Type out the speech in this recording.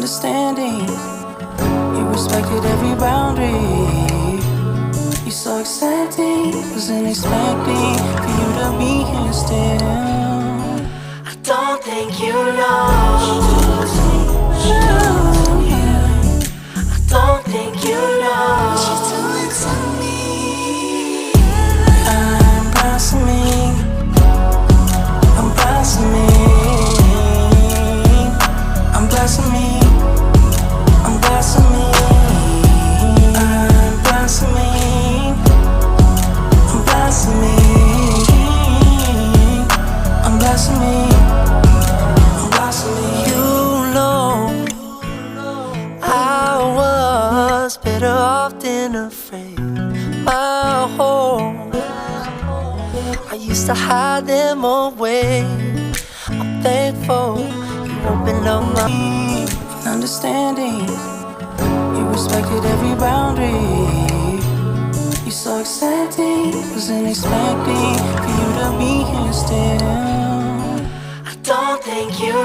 understanding. You respected every boundary. You so accepting, wasn't expecting for you to be here still. I don't think you know. I don't think you know what you're doing to me. I'm blossoming. I'm blossoming. I'm blossoming. I'm blossoming. I'm blossoming. I'm blossoming. I'm blossoming. I'm blossoming. You know I was better off than afraid. My home, I used to hide them away. I'm thankful you opened up my understanding. You respected every boundary. You so accepting, wasn't expecting for you to be here still. I don't think you